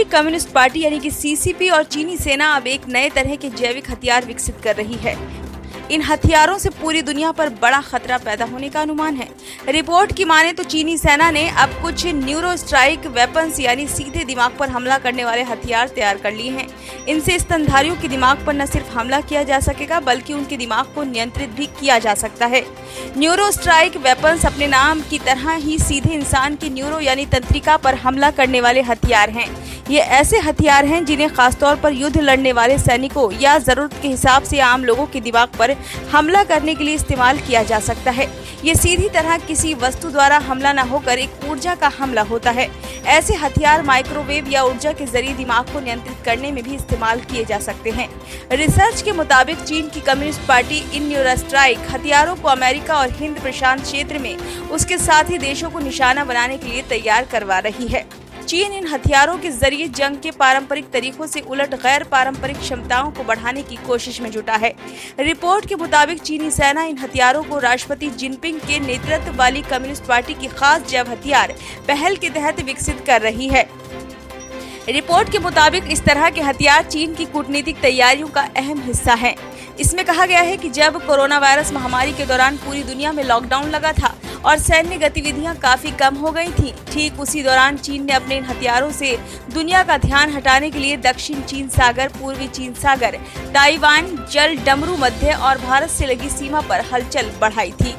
Communist party यानी कि CCP और चीनी सेना अब एक नए तरह के जैविक हथियार विकसित कर रही है। इन हथियारों से पूरी दुनिया पर बड़ा खतरा पैदा होने का अनुमान है। रिपोर्ट की माने तो चीनी सेना ने अब कुछ न्यूरो स्ट्राइक वेपन्स यानी सीधे दिमाग पर हमला करने वाले हथियार तैयार कर लिए हैं। इनसे स्तनधारियों के दिमाग पर न सिर्फ हमला किया जा सकेगा बल्कि उनके दिमाग को नियंत्रित भी किया जा सकता है। न्यूरो स्ट्राइक वेपन्स अपने नाम की तरह ही सीधे इंसान के न्यूरो यानी तंत्रिका पर हमला करने वाले हथियार हैं। ये ऐसे हथियार हैं जिन्हें खासतौर पर युद्ध लड़ने वाले सैनिकों या जरूरत के हिसाब से आम लोगों के दिमाग पर हमला करने के लिए इस्तेमाल किया जा सकता है। ये सीधी तरह किसी वस्तु द्वारा हमला न होकर एक ऊर्जा का हमला होता है। ऐसे हथियार माइक्रोवेव या ऊर्जा के जरिए दिमाग को नियंत्रित करने में भी इस्तेमाल किए जा सकते हैं। रिसर्च के मुताबिक चीन की कम्युनिस्ट पार्टी इन न्यूरोस्ट्राइक हथियारों को अमेरिका और हिंद प्रशांत क्षेत्र में उसके साथ ही देशों को निशाना बनाने के लिए तैयार करवा रही है। चीन इन हथियारों के जरिए जंग के पारंपरिक तरीकों से उलट गैर पारंपरिक क्षमताओं को बढ़ाने की कोशिश में जुटा है। रिपोर्ट के मुताबिक चीनी सेना इन हथियारों को राष्ट्रपति जिनपिंग के नेतृत्व वाली कम्युनिस्ट पार्टी की खास जैव हथियार पहल के तहत विकसित कर रही है। रिपोर्ट के मुताबिक इस तरह के हथियार चीन की कूटनीतिक तैयारियों का अहम हिस्सा हैं। इसमें कहा गया है कि जब कोरोना वायरस महामारी के दौरान पूरी दुनिया में लॉकडाउन लगा था और सैन्य गतिविधियां काफी कम हो गई थी, ठीक उसी दौरान चीन ने अपने इन हथियारों से दुनिया का ध्यान हटाने के लिए दक्षिण चीन सागर, पूर्वी चीन सागर, ताइवान, जल डमरू मध्य और भारत से लगी सीमा पर हलचल बढ़ाई थी।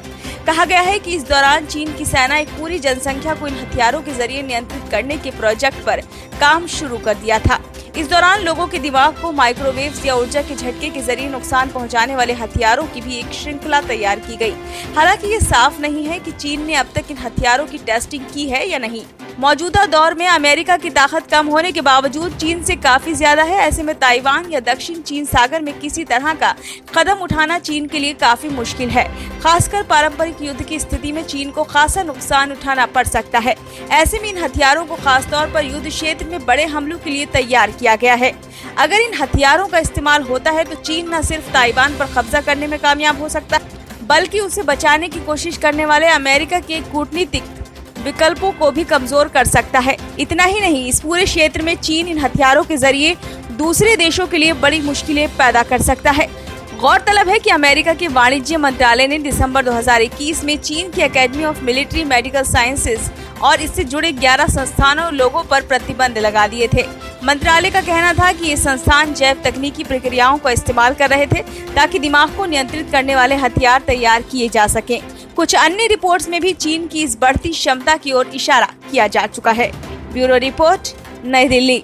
कहा गया है कि इस दौरान चीन की सेना एक पूरी जनसंख्या को इन हथियारों के जरिए नियंत्रित करने के प्रोजेक्ट पर काम शुरू कर दिया था। इस दौरान लोगों के दिमाग को माइक्रोवेव्स या ऊर्जा के झटके के जरिए नुकसान पहुंचाने वाले हथियारों की भी एक श्रृंखला तैयार की गई। हालांकि ये साफ नहीं है कि चीन ने अब तक इन हथियारों की टेस्टिंग की है या नहीं। मौजूदा दौर में अमेरिका की ताकत कम होने के बावजूद चीन से काफी ज्यादा है। ऐसे में ताइवान या दक्षिण चीन सागर में किसी तरह का कदम उठाना चीन के लिए काफी मुश्किल है। खासकर पारंपरिक युद्ध की स्थिति में चीन को खासा नुकसान उठाना पड़ सकता है। ऐसे में इन हथियारों को खासतौर पर युद्ध क्षेत्र में बड़े हमलों के लिए तैयार किया गया है। अगर इन हथियारों का इस्तेमाल होता है तो चीन न सिर्फ ताइवान पर कब्जा करने में कामयाब हो सकता है बल्कि उसे बचाने की कोशिश करने वाले अमेरिका के कूटनीतिक विकल्पों को भी कमजोर कर सकता है। इतना ही नहीं, इस पूरे क्षेत्र में चीन इन हथियारों के जरिए दूसरे देशों के लिए बड़ी मुश्किलें पैदा कर सकता है। गौरतलब है कि अमेरिका के वाणिज्य मंत्रालय ने दिसंबर 2021 में चीन की academy of military medical sciences और इससे जुड़े 11 संस्थानों और लोगों पर प्रतिबंध लगा दिए थे। मंत्रालय का कहना था कि ये संस्थान जैव तकनीकी प्रक्रियाओं का इस्तेमाल कर रहे थे ताकि दिमाग को नियंत्रित करने वाले हथियार तैयार किए जा सकें। कुछ अन्य रिपोर्ट्स में भी चीन की इस बढ़ती क्षमता की ओर इशारा किया जा चुका है। ब्यूरो रिपोर्ट, नई दिल्ली।